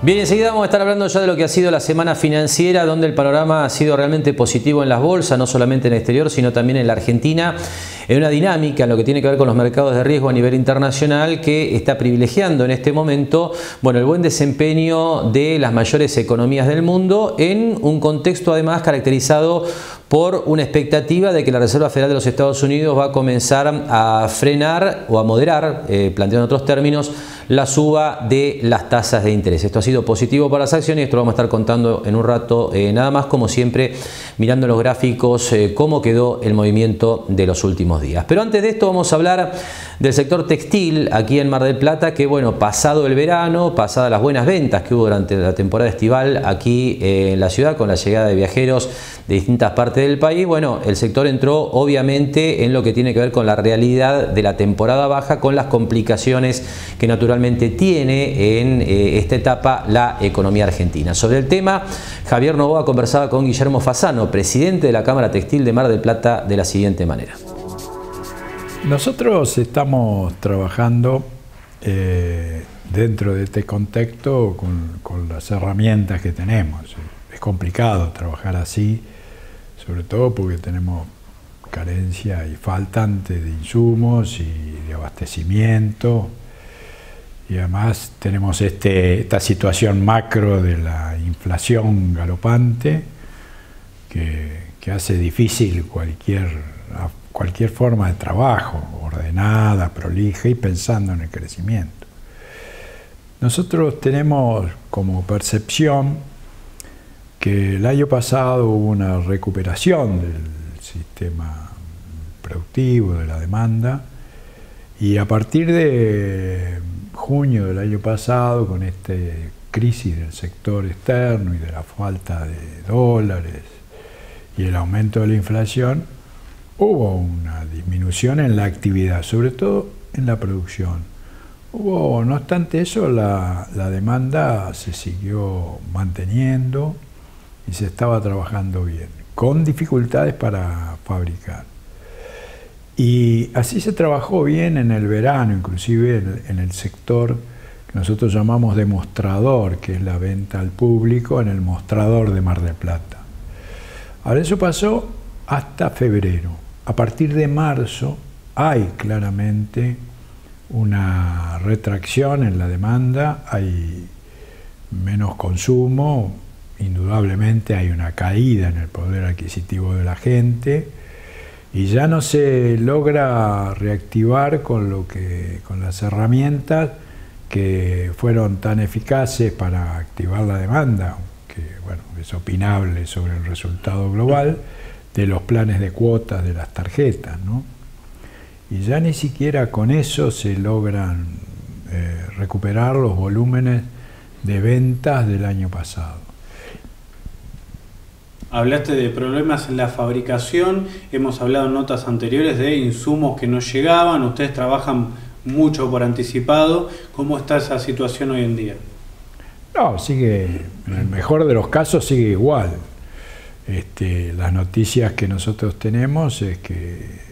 Bien, enseguida vamos a estar hablando ya de lo que ha sido la semana financiera, donde el panorama ha sido realmente positivo en las bolsas, no solamente en el exterior, sino también en la Argentina, en una dinámica en lo que tiene que ver con los mercados de riesgo a nivel internacional que está privilegiando en este momento, bueno, el buen desempeño de las mayores economías del mundo en un contexto además caracterizado por una expectativa de que la Reserva Federal de los Estados Unidos va a comenzar a frenar o a moderar, planteando en otros términos, la suba de las tasas de interés. Esto ha sido positivo para las acciones y esto lo vamos a estar contando en un rato, nada más, como siempre, mirando los gráficos, cómo quedó el movimiento de los últimos días. Pero antes de esto vamos a hablar del sector textil aquí en Mar del Plata, que bueno, pasado el verano, pasadas las buenas ventas que hubo durante la temporada estival aquí en la ciudad con la llegada de viajeros de distintas partes del país, bueno, el sector entró obviamente en lo que tiene que ver con la realidad de la temporada baja, con las complicaciones que naturalmente tiene en esta etapa la economía argentina. Sobre el tema, Javier Novoa conversaba con Guillermo Fasano, presidente de la Cámara Textil de Mar del Plata, de la siguiente manera. Nosotros estamos trabajando dentro de este contexto con las herramientas que tenemos. Es complicado trabajar así, sobre todo porque tenemos carencia y faltante de insumos y de abastecimiento. Y además tenemos esta situación macro de la inflación galopante que hace difícil cualquier forma de trabajo, ordenada, prolija y pensando en el crecimiento. Nosotros tenemos como percepción que el año pasado hubo una recuperación del sistema productivo, de la demanda, y a partir de junio del año pasado, con esta crisis del sector externo y de la falta de dólares y el aumento de la inflación, hubo una disminución en la actividad, sobre todo en la producción. No obstante eso, la demanda se siguió manteniendo y se estaba trabajando bien, con dificultades para fabricar. Y así se trabajó bien en el verano, inclusive en el sector que nosotros llamamos de mostrador, que es la venta al público en el mostrador de Mar del Plata. Ahora eso pasó hasta febrero. A partir de marzo hay claramente una retracción en la demanda, hay menos consumo, indudablemente hay una caída en el poder adquisitivo de la gente, y ya no se logra reactivar con las herramientas que fueron tan eficaces para activar la demanda, que bueno, es opinable sobre el resultado global de los planes de cuotas de las tarjetas, ¿no? Y ya ni siquiera con eso se logran recuperar los volúmenes de ventas del año pasado. Hablaste de problemas en la fabricación, hemos hablado en notas anteriores de insumos que no llegaban, ustedes trabajan mucho por anticipado. ¿Cómo está esa situación hoy en día? No, sigue, en el mejor de los casos sigue igual. Las noticias que nosotros tenemos es que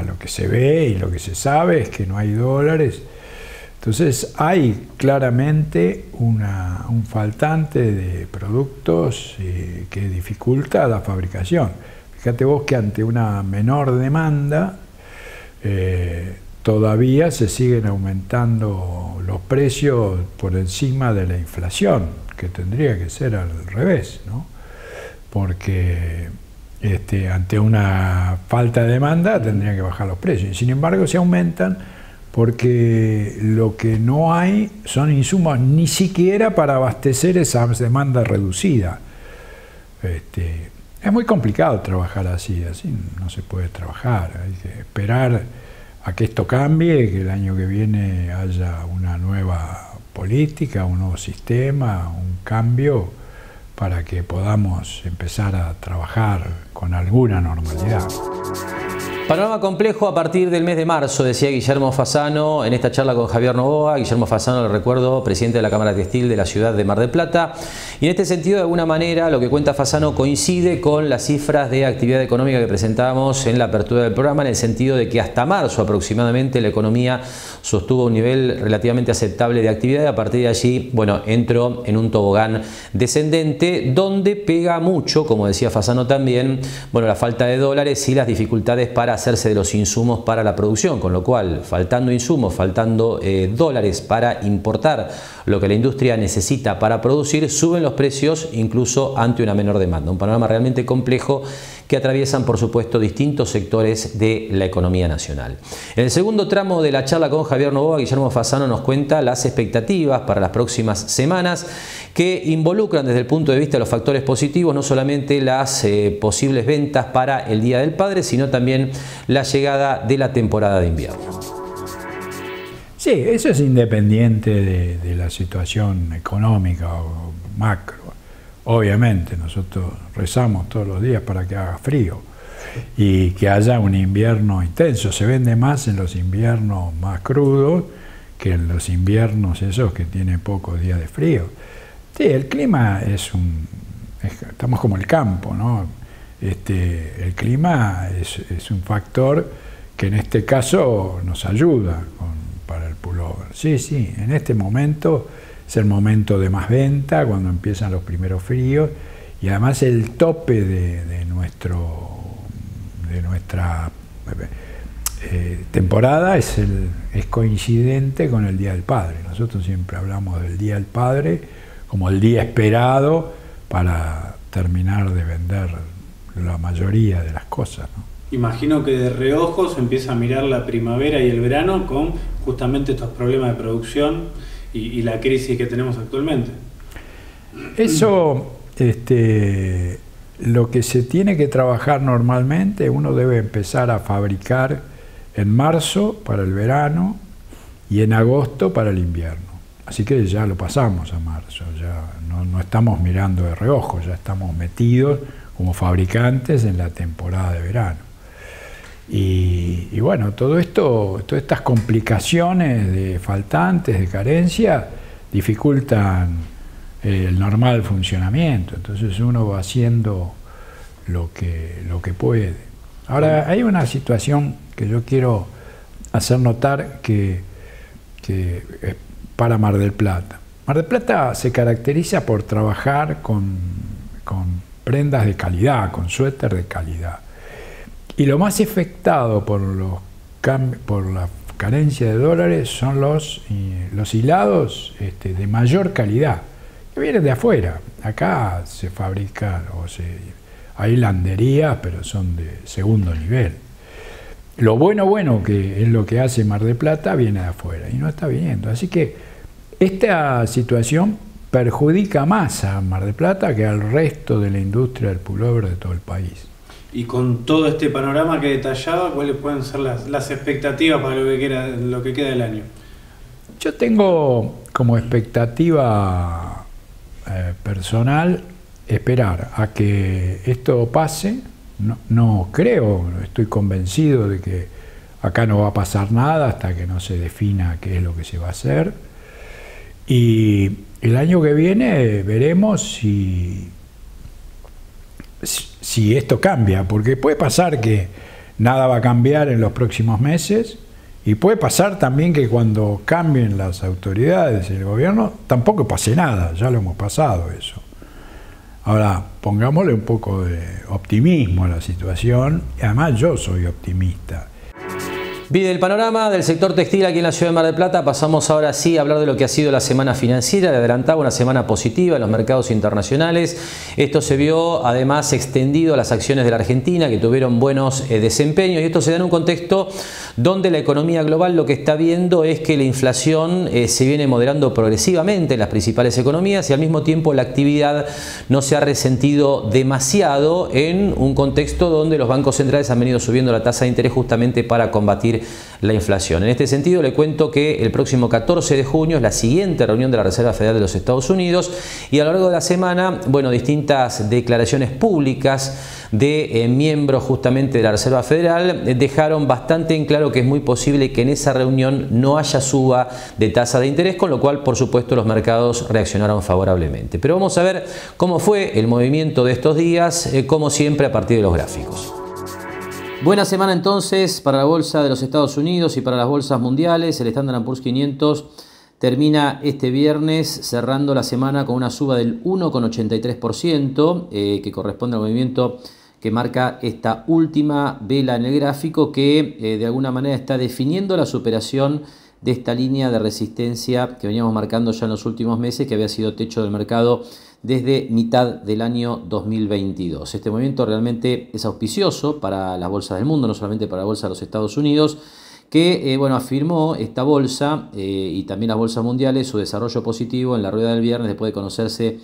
lo que se ve y lo que se sabe es que no hay dólares. Entonces hay claramente un faltante de productos que dificulta la fabricación. Fíjate vos que ante una menor demanda todavía se siguen aumentando los precios por encima de la inflación, que tendría que ser al revés, ¿no? Porque ante una falta de demanda tendrían que bajar los precios, y sin embargo se aumentan porque lo que no hay son insumos ni siquiera para abastecer esa demanda reducida. Es muy complicado trabajar así no se puede trabajar, hay que esperar a que esto cambie, que el año que viene haya una nueva política, un nuevo sistema, un cambio, para que podamos empezar a trabajar con alguna normalidad. Panorama complejo a partir del mes de marzo, decía Guillermo Fasano en esta charla con Javier Novoa. Guillermo Fasano, lo recuerdo, presidente de la Cámara Textil de la ciudad de Mar del Plata. Y en este sentido, de alguna manera, lo que cuenta Fasano coincide con las cifras de actividad económica que presentábamos en la apertura del programa, en el sentido de que hasta marzo aproximadamente la economía sostuvo un nivel relativamente aceptable de actividad y a partir de allí, bueno, entró en un tobogán descendente donde pega mucho, como decía Fasano también, bueno, la falta de dólares y las dificultades para hacerse de los insumos para la producción, con lo cual, faltando insumos, faltando dólares para importar lo que la industria necesita para producir, suben los precios incluso ante una menor demanda. Un panorama realmente complejo que atraviesan, por supuesto, distintos sectores de la economía nacional. En el segundo tramo de la charla con Javier Novoa, Guillermo Fasano nos cuenta las expectativas para las próximas semanas que involucran desde el punto de vista de los factores positivos no solamente las posibles ventas para el Día del Padre, sino también la llegada de la temporada de invierno. Sí, eso es independiente de la situación económica o macro. Obviamente, nosotros rezamos todos los días para que haga frío y que haya un invierno intenso. Se vende más en los inviernos más crudos que en los inviernos esos que tienen pocos días de frío. Sí, el clima estamos como el campo, ¿no? El clima es un factor que en este caso nos ayuda para el pullover. Sí, en este momento es el momento de más venta, cuando empiezan los primeros fríos, y además el tope de nuestra temporada es coincidente con el Día del Padre. Nosotros siempre hablamos del Día del Padre como el día esperado para terminar de vender la mayoría de las cosas, ¿no? Imagino que de reojo se empieza a mirar la primavera y el verano con justamente estos problemas de producción y la crisis que tenemos actualmente. Eso, lo que se tiene que trabajar normalmente, uno debe empezar a fabricar en marzo para el verano y en agosto para el invierno. Así que ya lo pasamos a marzo, ya no estamos mirando de reojo, ya estamos metidos como fabricantes en la temporada de verano. Y bueno, todas estas complicaciones de faltantes, de carencia, dificultan el normal funcionamiento. Entonces uno va haciendo lo que puede. Ahora, hay una situación que yo quiero hacer notar que para Mar del Plata. Mar del Plata se caracteriza por trabajar con prendas de calidad, con suéter de calidad. Y lo más afectado por la carencia de dólares son los hilados de mayor calidad, que vienen de afuera. Acá se fabrican, hay hilanderías, pero son de segundo nivel. Lo bueno que es lo que hace Mar del Plata viene de afuera y no está viniendo. Así que esta situación perjudica más a Mar del Plata que al resto de la industria del pullover de todo el país. Y con todo este panorama que detallaba, ¿cuáles pueden ser las expectativas para lo que queda del año? Yo tengo como expectativa personal esperar a que esto pase. No creo, estoy convencido de que acá no va a pasar nada hasta que no se defina qué es lo que se va a hacer. Y el año que viene veremos si esto cambia, porque puede pasar que nada va a cambiar en los próximos meses y puede pasar también que cuando cambien las autoridades y el gobierno tampoco pase nada, ya lo hemos pasado eso. Ahora, pongámosle un poco de optimismo a la situación, y además yo soy optimista. Bien, del panorama del sector textil aquí en la ciudad de Mar del Plata pasamos ahora sí a hablar de lo que ha sido la semana financiera. Le adelantaba una semana positiva en los mercados internacionales. Esto se vio además extendido a las acciones de la Argentina, que tuvieron buenos desempeños, y esto se da en un contexto donde la economía global lo que está viendo es que la inflación se viene moderando progresivamente en las principales economías y al mismo tiempo la actividad no se ha resentido demasiado en un contexto donde los bancos centrales han venido subiendo la tasa de interés justamente para combatir combatir la inflación. En este sentido, le cuento que el próximo 14 de junio es la siguiente reunión de la Reserva Federal de los Estados Unidos y a lo largo de la semana, bueno, distintas declaraciones públicas de miembros justamente de la Reserva Federal dejaron bastante en claro que es muy posible que en esa reunión no haya suba de tasa de interés, con lo cual, por supuesto, los mercados reaccionaron favorablemente. Pero vamos a ver cómo fue el movimiento de estos días, como siempre, a partir de los gráficos. Buena semana entonces para la bolsa de los Estados Unidos y para las bolsas mundiales. El Standard & Poor's 500 termina este viernes cerrando la semana con una suba del 1,83%, que corresponde al movimiento que marca esta última vela en el gráfico, que de alguna manera está definiendo la superación de esta línea de resistencia que veníamos marcando ya en los últimos meses, que había sido techo del mercado desde mitad del año 2022. Este movimiento realmente es auspicioso para las bolsas del mundo, no solamente para la bolsa de los Estados Unidos, que bueno, afirmó esta bolsa y también las bolsas mundiales su desarrollo positivo en la rueda del viernes después de conocerse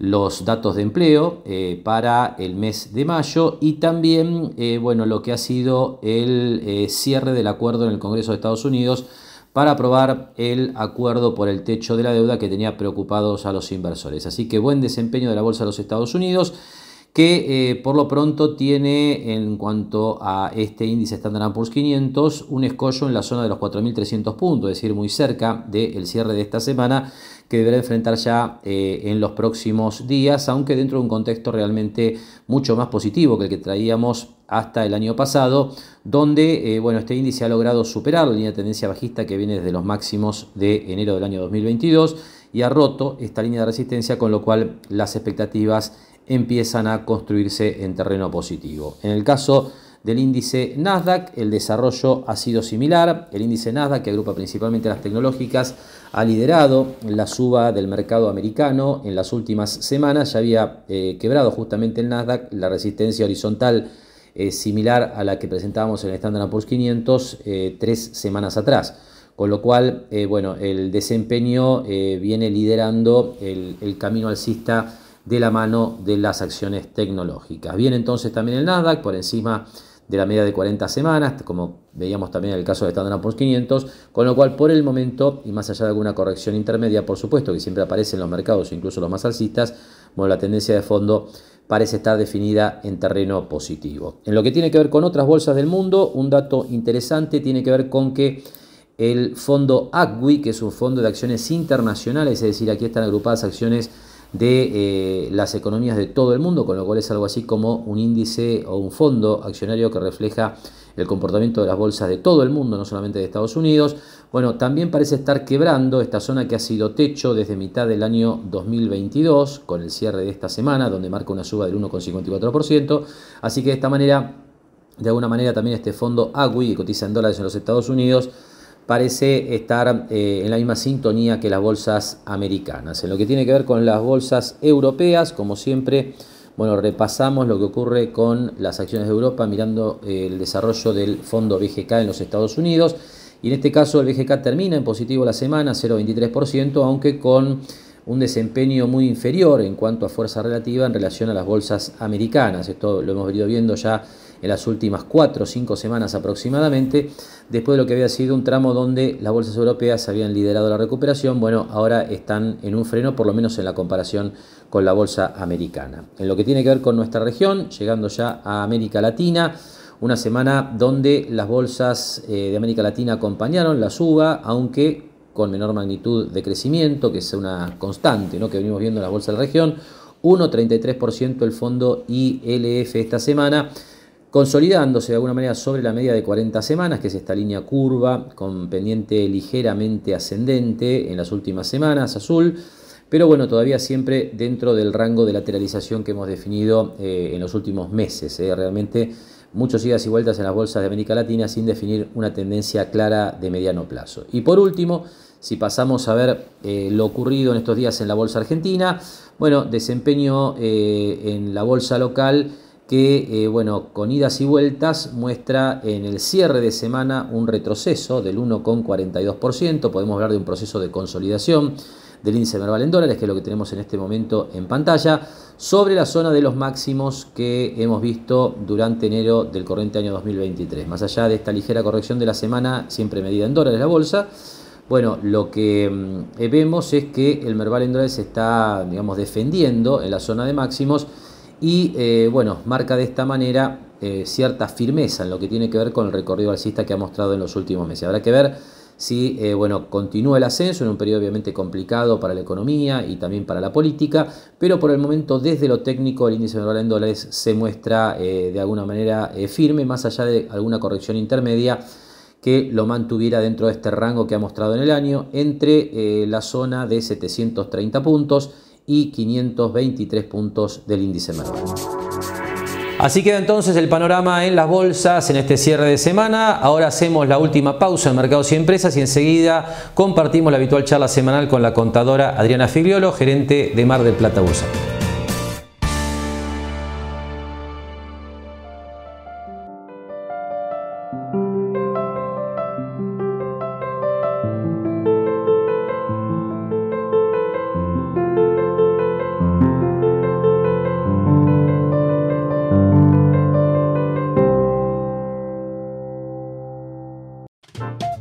los datos de empleo para el mes de mayo y también bueno, lo que ha sido el cierre del acuerdo en el Congreso de Estados Unidos para aprobar el acuerdo por el techo de la deuda que tenía preocupados a los inversores. Así que buen desempeño de la bolsa de los Estados Unidos, que por lo pronto tiene, en cuanto a este índice Standard & Poor's 500, un escollo en la zona de los 4.300 puntos, es decir, muy cerca del cierre de esta semana, que deberá enfrentar ya en los próximos días, aunque dentro de un contexto realmente mucho más positivo que el que traíamos hasta el año pasado, donde bueno, este índice ha logrado superar la línea de tendencia bajista que viene desde los máximos de enero del año 2022 y ha roto esta línea de resistencia, con lo cual las expectativas empiezan a construirse en terreno positivo. En el caso del índice Nasdaq, el desarrollo ha sido similar. El índice Nasdaq, que agrupa principalmente las tecnológicas, ha liderado la suba del mercado americano en las últimas semanas. Ya había quebrado justamente el Nasdaq la resistencia horizontal similar a la que presentábamos en el Standard & Poor's 500 3 semanas atrás. Con lo cual, bueno, el desempeño viene liderando el camino alcista de la mano de las acciones tecnológicas. Viene entonces también el Nasdaq por encima de la media de 40 semanas, como veíamos también en el caso de Standard & Poor's 500, con lo cual por el momento, y más allá de alguna corrección intermedia, por supuesto que siempre aparece en los mercados, incluso los más alcistas, bueno, la tendencia de fondo parece estar definida en terreno positivo. En lo que tiene que ver con otras bolsas del mundo, un dato interesante tiene que ver con que el fondo ACWI, que es un fondo de acciones internacionales, es decir, aquí están agrupadas acciones de las economías de todo el mundo, con lo cual es algo así como un índice o un fondo accionario que refleja el comportamiento de las bolsas de todo el mundo, no solamente de Estados Unidos. Bueno, también parece estar quebrando esta zona que ha sido techo desde mitad del año 2022, con el cierre de esta semana, donde marca una suba del 1,54%. Así que de esta manera, de alguna manera, también este fondo ACWI, que cotiza en dólares en los Estados Unidos, parece estar en la misma sintonía que las bolsas americanas. En lo que tiene que ver con las bolsas europeas, como siempre, bueno, repasamos lo que ocurre con las acciones de Europa mirando el desarrollo del fondo BGK en los Estados Unidos. Y en este caso el BGK termina en positivo la semana, 0,23%, aunque con un desempeño muy inferior en cuanto a fuerza relativa en relación a las bolsas americanas. Esto lo hemos venido viendo ya en las últimas 4 o 5 semanas aproximadamente, después de lo que había sido un tramo donde las bolsas europeas habían liderado la recuperación. Bueno, ahora están en un freno, por lo menos en la comparación con la bolsa americana. En lo que tiene que ver con nuestra región, llegando ya a América Latina, una semana donde las bolsas de América Latina acompañaron la suba, aunque con menor magnitud de crecimiento, que es una constante, ¿no?, que venimos viendo en las bolsas de la región. 1,33% el fondo ILF esta semana, consolidándose de alguna manera sobre la media de 40 semanas, que es esta línea curva con pendiente ligeramente ascendente en las últimas semanas, azul, pero bueno, todavía siempre dentro del rango de lateralización que hemos definido en los últimos meses. Realmente muchos idas y vueltas en las bolsas de América Latina sin definir una tendencia clara de mediano plazo. Y por último, si pasamos a ver lo ocurrido en estos días en la bolsa argentina, bueno, desempeño en la bolsa local que, bueno, con idas y vueltas muestra en el cierre de semana un retroceso del 1,42%. Podemos hablar de un proceso de consolidación del índice Merval en dólares, que es lo que tenemos en este momento en pantalla, sobre la zona de los máximos que hemos visto durante enero del corriente año 2023. Más allá de esta ligera corrección de la semana, siempre medida en dólares la bolsa, bueno, lo que vemos es que el Merval en dólares se está, digamos, defendiendo en la zona de máximos y, bueno, marca de esta manera cierta firmeza en lo que tiene que ver con el recorrido alcista que ha mostrado en los últimos meses. Habrá que ver si bueno, continúa el ascenso en un periodo obviamente complicado para la economía y también para la política, pero por el momento desde lo técnico el índice Merval en dólares se muestra de alguna manera firme, más allá de alguna corrección intermedia que lo mantuviera dentro de este rango que ha mostrado en el año, entre la zona de 730 puntos y 523 puntos del índice Merval. Así queda entonces el panorama en las bolsas en este cierre de semana. Ahora hacemos la última pausa en Mercados y Empresas y enseguida compartimos la habitual charla semanal con la contadora Adriana Figliolo, gerente de Mar del Plata Bursátil.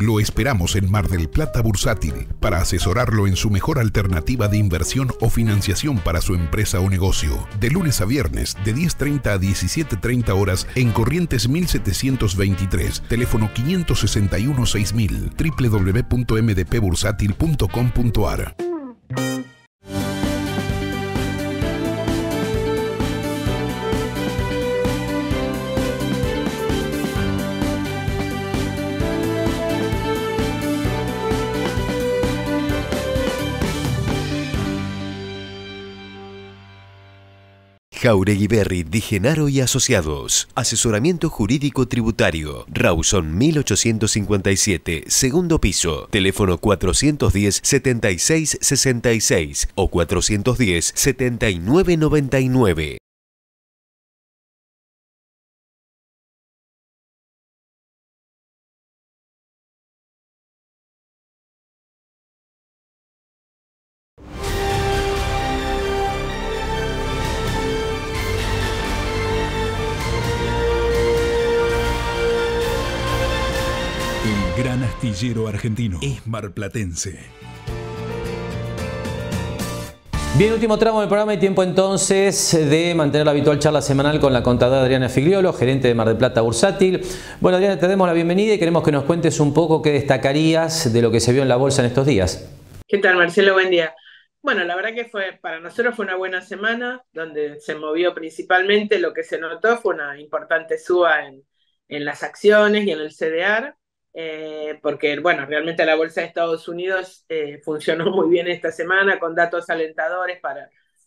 Lo esperamos en Mar del Plata Bursátil para asesorarlo en su mejor alternativa de inversión o financiación para su empresa o negocio. De lunes a viernes, de 10:30 a 17:30 horas en Corrientes 1723, teléfono 561-6000, www.mdpbursátil.com.ar. Jáuregui Berry Di Genaro y Asociados. Asesoramiento jurídico tributario. Rawson 1857, segundo piso. Teléfono 410-7666 o 410-7999. Gran astillero argentino es marplatense. Bien, último tramo del programa y tiempo entonces de mantener la habitual charla semanal con la contadora Adriana Figliolo, gerente de Mar del Plata Bursátil. Bueno, Adriana, te damos la bienvenida y queremos que nos cuentes un poco qué destacarías de lo que se vio en la bolsa en estos días. ¿Qué tal, Marcelo? Buen día. Bueno, la verdad que para nosotros fue una buena semana, donde se movió principalmente, lo que se notó fue una importante suba en las acciones y en el CDR. Porque, bueno, realmente la bolsa de Estados Unidos funcionó muy bien esta semana con datos alentadores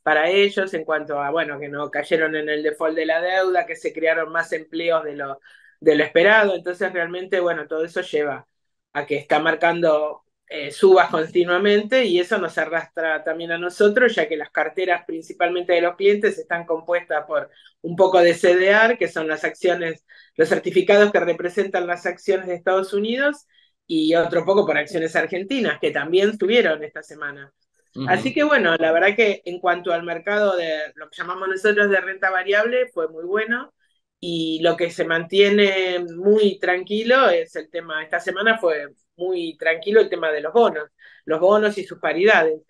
para ellos en cuanto a, bueno, que no cayeron en el default de la deuda, que se crearon más empleos de lo esperado. Entonces, realmente, bueno, todo eso lleva a que está marcando subas continuamente y eso nos arrastra también a nosotros, ya que las carteras principalmente de los clientes están compuestas por un poco de CDR, que son las acciones, los certificados que representan las acciones de Estados Unidos, y otro poco por acciones argentinas, que también subieron esta semana. Así que bueno, la verdad que en cuanto al mercado de lo que llamamos nosotros de renta variable, fue muy bueno, y lo que se mantiene muy tranquilo es el tema, esta semana fue muy tranquilo el tema de los bonos y sus paridades.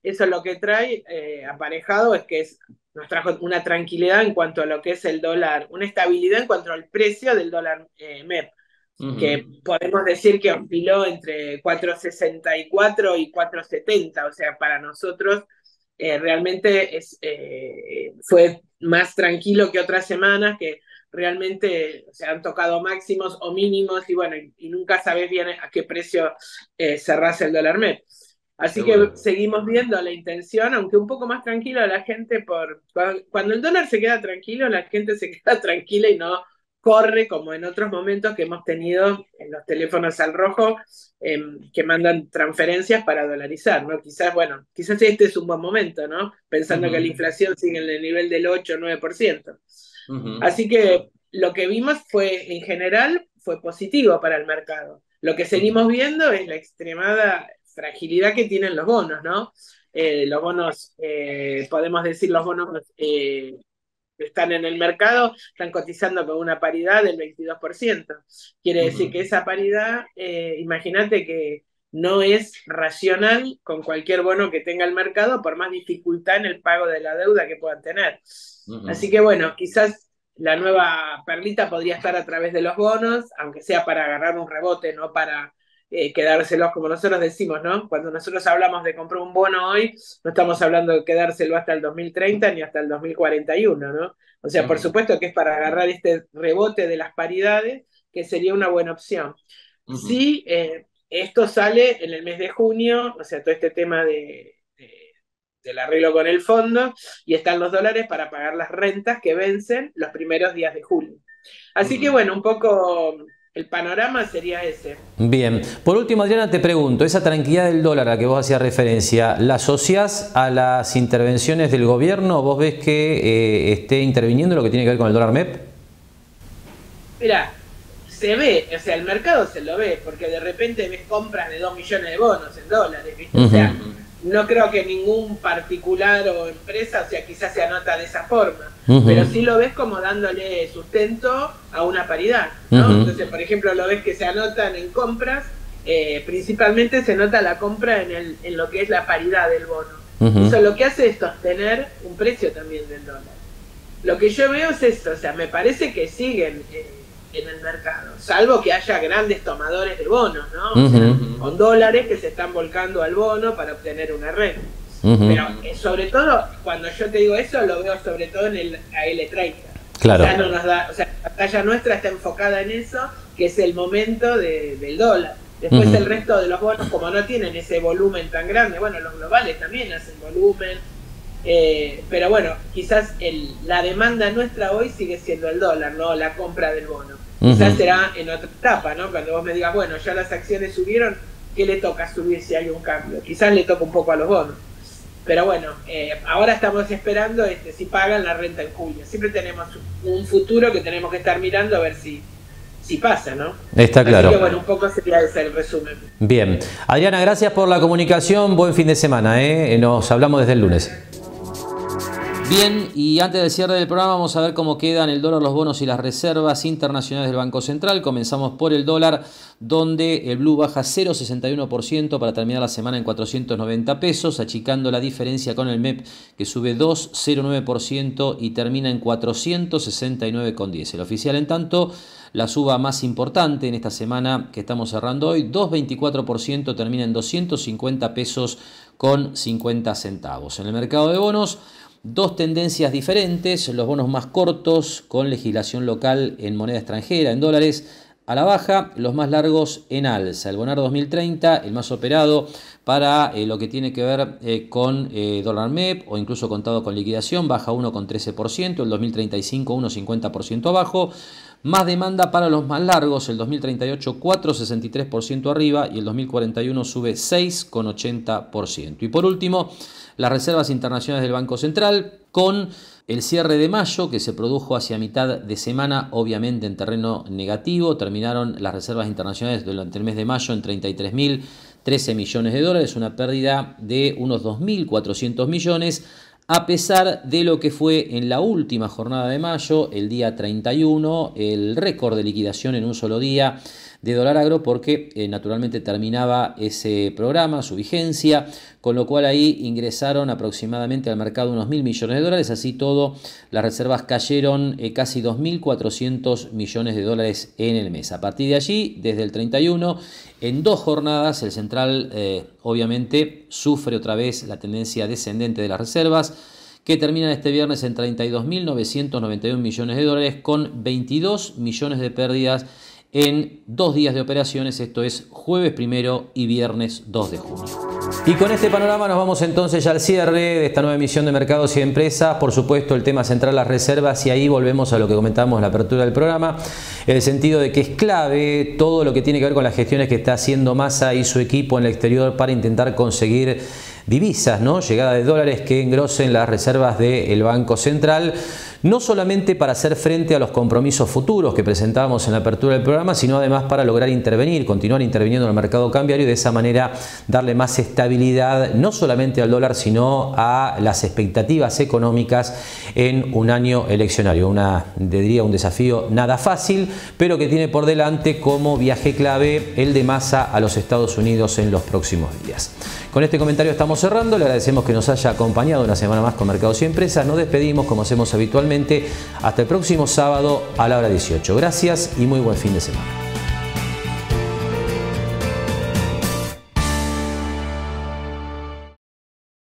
Eso lo que trae aparejado es que nos trajo una tranquilidad en cuanto a lo que es el dólar, una estabilidad en cuanto al precio del dólar MEP, que podemos decir que osciló entre 4.64 y 4.70, o sea, para nosotros realmente fue más tranquilo que otras semanas que realmente se han tocado máximos o mínimos y bueno, y nunca sabes bien a qué precio cerrás el dólar MEP. Así que seguimos viendo la intención, aunque un poco más tranquilo la gente, cuando el dólar se queda tranquilo, la gente se queda tranquila y no corre como en otros momentos que hemos tenido en los teléfonos al rojo que mandan transferencias para dolarizar, ¿no? Quizás este es un buen momento, ¿no? Pensando que la inflación sigue en el nivel del 8 o 9%. Así que lo que vimos en general, fue positivo para el mercado. Lo que seguimos viendo es la extremada fragilidad que tienen los bonos, ¿no? Los bonos, podemos decir, los bonos están en el mercado, están cotizando con una paridad del 22%. Quiere decir que esa paridad, imagínate que no es racional con cualquier bono que tenga el mercado, por más dificultad en el pago de la deuda que puedan tener. Así que bueno, quizás la nueva perlita podría estar a través de los bonos, aunque sea para agarrar un rebote, no para quedárselos, como nosotros decimos, ¿no? Cuando nosotros hablamos de comprar un bono hoy, no estamos hablando de quedárselo hasta el 2030 ni hasta el 2041, ¿no? O sea, por supuesto que es para agarrar este rebote de las paridades, que sería una buena opción. Sí, esto sale en el mes de junio, o sea, todo este tema del arreglo con el fondo, y están los dólares para pagar las rentas que vencen los primeros días de julio. Así que bueno, un poco el panorama sería ese. Bien. Por último, Adriana, te pregunto, esa tranquilidad del dólar a la que vos hacías referencia, ¿la asociás a las intervenciones del gobierno? ¿Vos ves que esté interviniendo lo que tiene que ver con el dólar MEP? Mira, se ve, o sea, el mercado se lo ve, porque de repente ves compras de 2 millones de bonos en dólares, ¿viste? O sea, no creo que ningún particular o empresa, o sea, quizás se anota de esa forma, pero sí lo ves como dándole sustento a una paridad, ¿no? Entonces, por ejemplo, lo ves que se anotan en compras, principalmente se nota la compra en lo que es la paridad del bono. Eso lo que hace es sostener un precio también del dólar. Lo que yo veo es esto, o sea, me parece que siguen en el mercado, salvo que haya grandes tomadores de bonos, ¿no? O sea, con dólares que se están volcando al bono para obtener una renta. Pero sobre todo, cuando yo te digo eso, lo veo sobre todo en el AL30. Claro. Ya no nos da, o sea, la pantalla nuestra está enfocada en eso, que es el momento del dólar. Después el resto de los bonos, como no tienen ese volumen tan grande, bueno, los globales también hacen volumen, pero bueno, quizás la demanda nuestra hoy sigue siendo el dólar, no la compra del bono. Quizás será en otra etapa, ¿no? Cuando vos me digas, bueno, ya las acciones subieron, ¿qué le toca subir si hay un cambio? Quizás le toca un poco a los bonos. Pero bueno, ahora estamos esperando si pagan la renta en julio. Siempre tenemos un futuro que tenemos que estar mirando a ver si pasa, ¿no? Está claro. Así que bueno, un poco sería ese el resumen. Bien. Adriana, gracias por la comunicación. Buen fin de semana, ¿eh? Nos hablamos desde el lunes. Bien, y antes del cierre del programa vamos a ver cómo quedan el dólar, los bonos y las reservas internacionales del Banco Central. Comenzamos por el dólar, donde el blue baja 0,61% para terminar la semana en 490 pesos, achicando la diferencia con el MEP, que sube 2,09% y termina en 469,10. El oficial, en tanto, la suba más importante en esta semana que estamos cerrando hoy, 2,24%, termina en 250 pesos con 50 centavos. En el mercado de bonos, dos tendencias diferentes: los bonos más cortos con legislación local en moneda extranjera, en dólares, a la baja, los más largos en alza. El Bonar 2030, el más operado para lo que tiene que ver con dólar MEP o incluso contado con liquidación, baja 1,13%, el 2035 1,50% abajo. Más demanda para los más largos, el 2038 4,63% arriba y el 2041 sube 6,80%. Y por último, las reservas internacionales del Banco Central, con el cierre de mayo que se produjo hacia mitad de semana, obviamente en terreno negativo. Terminaron las reservas internacionales durante el mes de mayo en 33.013 millones de dólares, una pérdida de unos 2.400 millones, a pesar de lo que fue en la última jornada de mayo, el día 31, el récord de liquidación en un solo día de dólar agro, porque naturalmente terminaba ese programa, su vigencia, con lo cual ahí ingresaron aproximadamente al mercado unos 1.000 millones de dólares. Así todo, las reservas cayeron casi 2.400 millones de dólares en el mes. A partir de allí, desde el 31, en dos jornadas, el central obviamente sufre otra vez la tendencia descendente de las reservas, que terminan este viernes en 32.991 millones de dólares, con 22 millones de pérdidas en 2 días de operaciones, esto es jueves 1 y viernes 2 de junio. Y con este panorama nos vamos entonces ya al cierre de esta nueva emisión de Mercados y Empresas. Por supuesto, el tema central, las reservas, y ahí volvemos a lo que comentábamos en la apertura del programa, en el sentido de que es clave todo lo que tiene que ver con las gestiones que está haciendo Massa y su equipo en el exterior para intentar conseguir divisas, ¿no? Llegada de dólares que engrosen las reservas del Banco Central. no solamente para hacer frente a los compromisos futuros que presentábamos en la apertura del programa, sino además para lograr continuar interviniendo en el mercado cambiario y de esa manera darle más estabilidad no solamente al dólar, sino a las expectativas económicas en un año eleccionario. Diría un desafío nada fácil, pero que tiene por delante como viaje clave el de Massa a los Estados Unidos en los próximos días. Con este comentario estamos cerrando. Le agradecemos que nos haya acompañado una semana más con Mercados y Empresas. Nos despedimos como hacemos habitualmente hasta el próximo sábado a la hora 18. Gracias y muy buen fin de semana.